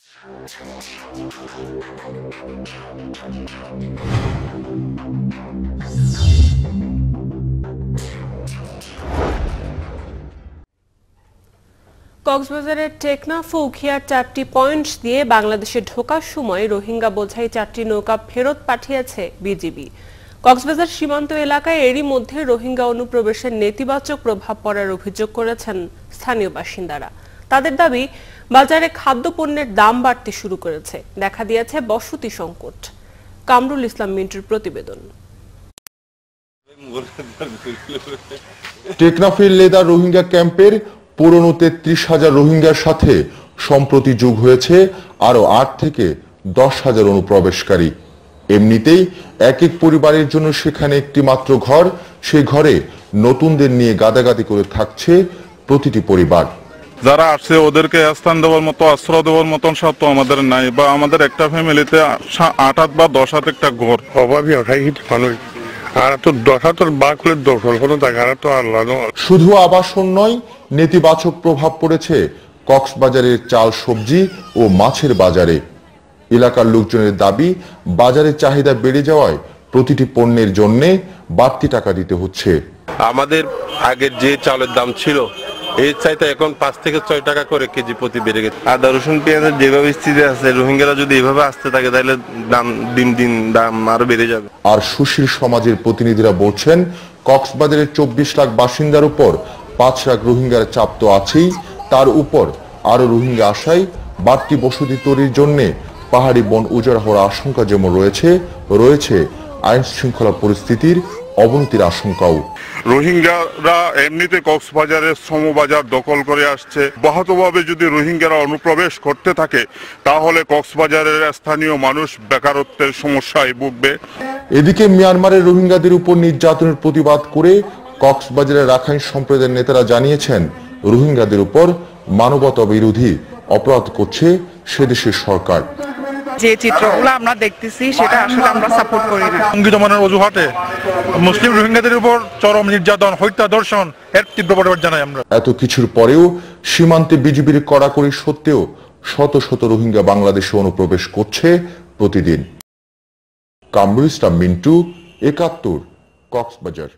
কক্সবাজারের টেকনাফ ও উখিয়ার 4টি পয়েন্ট দিয়ে বাংলাদেশে ঢোকার সময় রোহিঙ্গা বোঝাই 4টি নৌকা ফেরত পাঠিয়েছে বিজিবি। কক্সবাজার সীমান্ত এলাকায় এরই মধ্যে রোহিঙ্গা অনুপ্রবেশের নেতিবাচক প্রভাব পড়ার অভিযোগ করেছেন স্থানীয় বাসিন্দারা। তাদের দাবি, বাজারে খাদ্যপণ্যের দাম বাড়তে শুরু করেছে, দেখা দিয়েছে বসতি সংকট। কামরুল ইসলাম মিন্টুর প্রতিবেদন। টেকনাফের লেদা রোহিঙ্গা ক্যাম্পের পুরনো 33,000 রোহিঙ্গার সাথে সম্প্রতি যোগ হয়েছে আরো 8 থেকে 10,000 অনুপ্রবেশকারী। এমনিতেই এক এক পরিবারের জন্য সেখানে একটি মাত্র ঘর, সেই ঘরে নতুনদের নিয়ে গাদাগাদি করে থাকছে প্রতিটি পরিবার। যারা আসছে ওদেরকে স্থান দেওয়ার মতো, আশ্রয় দেওয়ার মতন সাধ্য আমাদের নাই, বা আমাদের একটা ফ্যামিলিতে 8 বা 10 একটা ঘর অভাবী মানুষ আর তো 10 বা করে 10 কোনো জায়গা তো আল্লাহ। শুধু আবাসন নয়, নেতিবাচক প্রভাব পড়েছে কক্সবাজারের চাল, সবজি ও মাছের বাজারে। এলাকার লোকজনের দাবি, বাজারে চাহিদা বেড়ে যাওয়ায় প্রতিটি পণ্যের জন্য বাড়তি টাকা দিতে হচ্ছে। আমাদের আগের যে চালের দাম ছিল এর চাইতে এখন 5 থেকে 6 টাকা করে কেজি প্রতি বেড়ে গেছে। আদা, রসুন, পেঁয়াজের যেভাবে স্থিতি আছে, রোহিঙ্গারা যদি এভাবে আসতে থাকে তাহলে দাম দিন দাম আরো বেড়ে যাবে। আর সুশীল সমাজের প্রতিনিধিরা বলছেন, কক্সবাজারের 24 লাখ বাসিন্দার উপর 5 লাখ রোহিঙ্গার চাপ তো আছেই, তার উপর আরো রোহিঙ্গা আসায় বাড়তি বসতি তৈরির জন্য পাহাড়ি বন উজাড় হওয়ার আশঙ্কা যেমন রয়েছে আইন শৃঙ্খলা পরিস্থিতির অবনতির আশঙ্কাও। রোহিঙ্গারা এমনিতে কক্সবাজারের শ্রমবাজার দখল করে আসছে। ব্যাহতভাবে যদি রোহিঙ্গারা অনুপ্রবেশ করতে থাকে তাহলে কক্সবাজারের স্থানীয় মানুষ বেকারত্বের সমস্যায় ভুগবে। এদিকে মিয়ানমারের রোহিঙ্গাদের উপর নির্যাতনের প্রতিবাদ করে কক্সবাজারের রাখাইন সম্প্রদায়ের নেতারা জানিয়েছেন, রোহিঙ্গাদের উপর মানবতা বিরোধী অপরাধ করছে সেদেশের সরকার। যে চিত্রগুলো আমরা দেখতেছি সেটা আসলে আমরা সাপোর্ট করি না। সংবিধানের অজুহাতে মুসলিম রোহিঙ্গাদের উপর চরম নির্যাতন, হত্যা, ধর্ষণ এর তীব্র প্রতিবাদ জানাই আমরা। এত কিছুর পরেও সীমান্তে বিজিবির কড়াকড়ি সত্ত্বেও শত শত রোহিঙ্গা বাংলাদেশে অনুপ্রবেশ করছে প্রতিদিন। কামরুল ইসলাম মিন্টু, 71, কক্সবাজার।